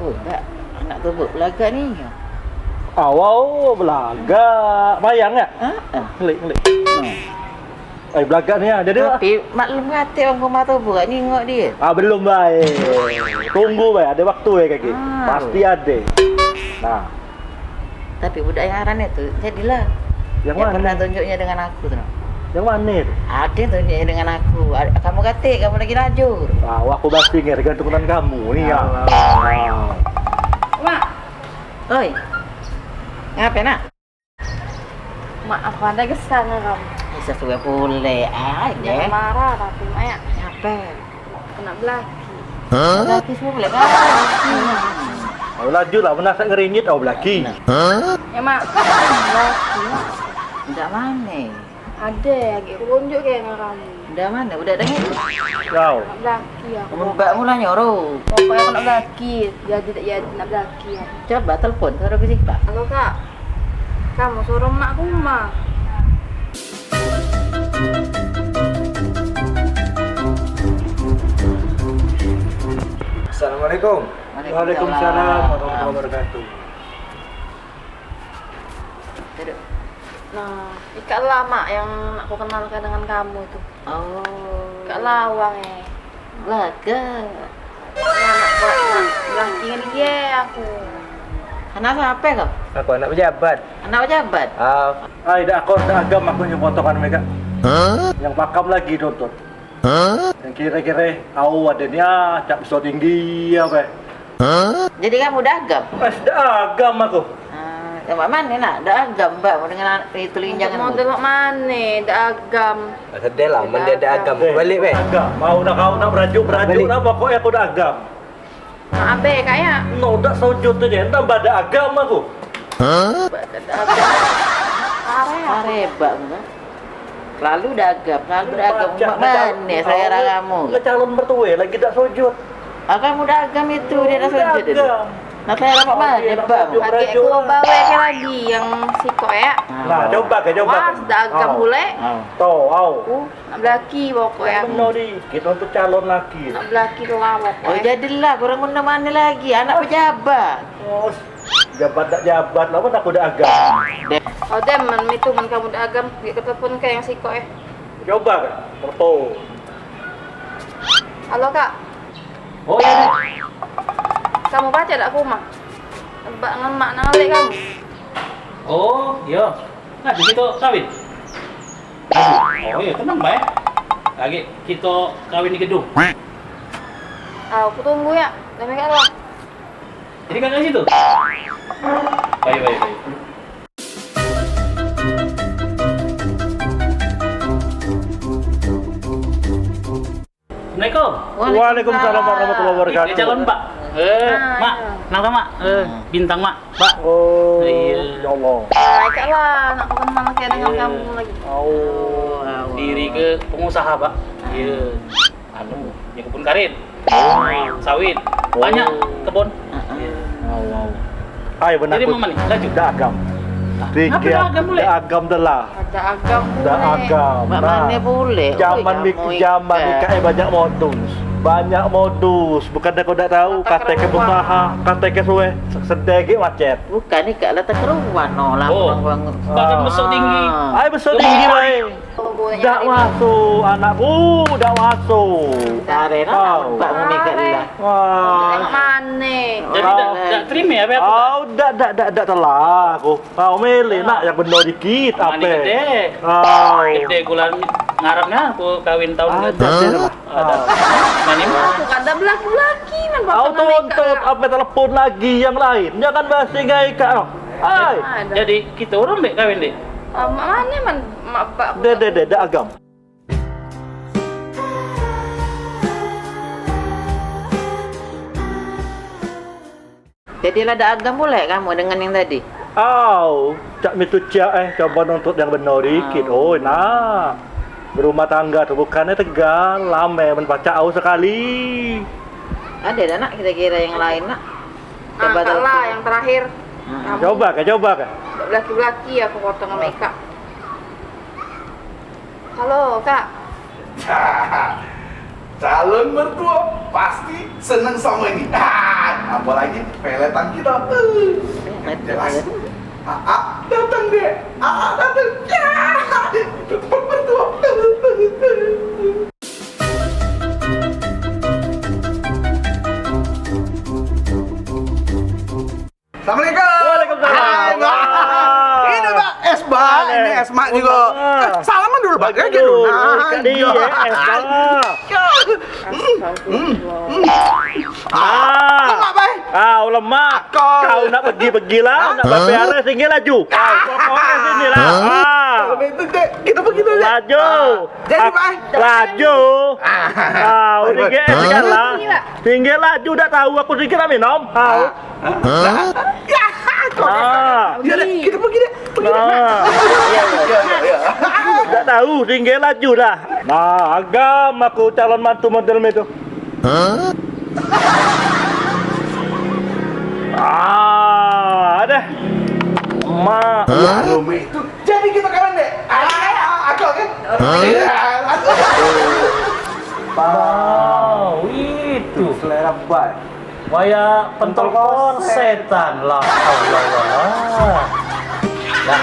Oh, tak. Anak tu buat belaga ni. Awau belaga. Bayang tak? Ngelik. Belaga ni ada dia. Tapi maklum kata orang rumah tu buat ni tengok dia. Belum baik. Tunggu baik, ada waktu ya kaki. Pasti ada. Nah, Tapi budak yang haran tu jadilah. yang Yang mana? pernah tunjuknya dengan aku tu. Yang mana tu? Ada tunjuknya dengan aku. Kamu kata kamu lagi lajur. Aku pasti tergantung dengan kamu ni ya. Mak, Oi. Ngapain nak? mak aku ada kesal dengan kamu. Bisa suwe pule. Jangan Aja. marah tapi mak ya Apa? kena belaki. Lagi semua boleh kan? Laju lah, pernah saya ngeringit belaki. Ya mak, belaki mak. Udah mana? Ada lagi aku tunjuk kayak dengan kamu. Udah mana? Udah dengar? Kau. Nak belaki aku. Kamu mbak mula nyuruh. Pokoknya aku nak belaki. Jadi tak jadi nak belaki aku. Coba telepon suruh ke sini, Pak. Halo kak, kamu suruh mak aku mak. Assalamualaikum. Waalaikumsalam warahmatullahi wabarakatuh. Duduk. Nah, ikatlah mak yang aku kenalkan dengan kamu tuh. Oh. Kak Lawang Belaga. anak belaki dengan dia aku. Anak siapa kau? Aku anak pejabat. Anak pejabat. Dah aku dah agam aku yang potongan mereka. Yang pakam lagi tuntut. Yang kira-kira tahu adanya cak besar tinggi apa? Jadi kamu dagang? Dah agam aku. Tempat mana nak? Dagang mbak mau dengan itu linjangan. Model mak mana? Dagam. Sedih lah, mana ada agam. Balik weh. Agam. Mau nak kau nak berajuk Balik. lah pokoknya aku dah agam. Mak abe kayak. No, dah sujud tu je. Tambah ada agam aku. Rebak mbak. Lalu dagang mbak mana saya kamu? Calon mertua lagi tak sujud. Kamu dagang itu dia dah sujud itu. Nak saya dapat mana bang? Pakai aku bawa ke lagi yang siko ya. Nah, coba ke. Mas dagam bule. Tahu, Nak belaki pokoknya. benar di. Kita untuk calon lagi. Nak belaki tu lah Oh pokoknya. jadilah kurang mana lagi anak pejabat. Oh, jabat tak jabat lah, pun aku dah agam. Oh dem, itu kamu dagam. Pergi ke telepon ke yang siko ya. Coba kan, telepon. Halo kak, Oh ya, kamu baca tak aku mah? Nebak dengan mak nalik kamu. Oh, iya. Nah, di situ kawin. Oh iya, tenang, Mbak. Lagi kita kawin di gedung. Aku tunggu ya. Demi kak lah. Jadi kan di situ. Baik. Assalamualaikum. Waalaikumsalam warahmatullahi wabarakatuh. Calon, Pak. Mak, nama Mak. Bintang Mak, Pak. Oh, Iya. ya Allah. Kak lah, nak aku kenal kayak dengan Iya. kamu lagi. Diri ke pengusaha, Pak. Iya. Anu, ya kebun karet. Sawit. Banyak kebun. Iya. Hai benar. Jadi mana nih? Laju. Dah agam. Kenapa dah agam boleh? Dah agam dah lah. Ada agam bule. Dah agam. Mbak mana boleh? Zaman ni zaman ni kai banyak modus. Banyak modus. Bukan aku tak tahu kata ke pengusaha, kata ke suwe sedegi macet. Bukan ni kak letak keruan no lah Oh. bangun. Bahkan besar tinggi. Ai besar tinggi bae. Dak masuk anakku, dak masuk. Tare Tahu. lah mbak mau mikir lah. Wah. Tengok mana? Jadi tak terima ya, Pak? Oh, dak telah aku. Kau milih nak yang benar dikit Mani apa? gede. Oh. Gede kulan ngarapnya aku kawin tahun Ada ini. lah. Ada. Mani mah. Aku kada belaki-belaki man Kau tuntut apa telepon lagi yang lain. Jangan bahas gay kak. Hai. Jadi kita orang dek kawin dek. Mak mana man mak bak. Dah agam. Jadilah ada agam boleh kamu dengan yang tadi. Cak mitu cia coba nuntut yang benar dikit. Oh, nah. Berumah tangga tu bukannya tegal, lama menbaca au sekali. Ada dah nak kira-kira yang lain nak. Coba telepon. lah yang terakhir. Kamu Coba ke. belaki-belaki aku potong sama Ika. Halo, Kak. Calon mertua pasti seneng sama ini. Apalagi peletan kita. Jelas. Datang deh. Datang. Ya. Tempat mertua. Assalamualaikum. Waalaikumsalam. Hai, Mbak. Ini Mbak es Mbak, ini es Mak juga. Salaman dulu Mbak, kayak gitu. Dia es Lemak Bay. Lemak. Kau- Kau nak pergi-pergilah, nak beres tinggal laju. Pokoknya sini lah. Itu deh, kita begitu aja. Laju. Jadi Bay. Laju. Udah GS kan lah. Ini, Pak. Tinggal laju, dah tahu aku sikit nak minum. Ya, ya udah, kita pergi deh. Tak tahu, tinggal laju dah. Nah, agam aku calon mantu model itu. Ada. Mak. Rumah itu. Jadi kita kawan deh. Aku kan. Oh, itu. Selera Bay. Waya pentol setan lah. Allah. Nah,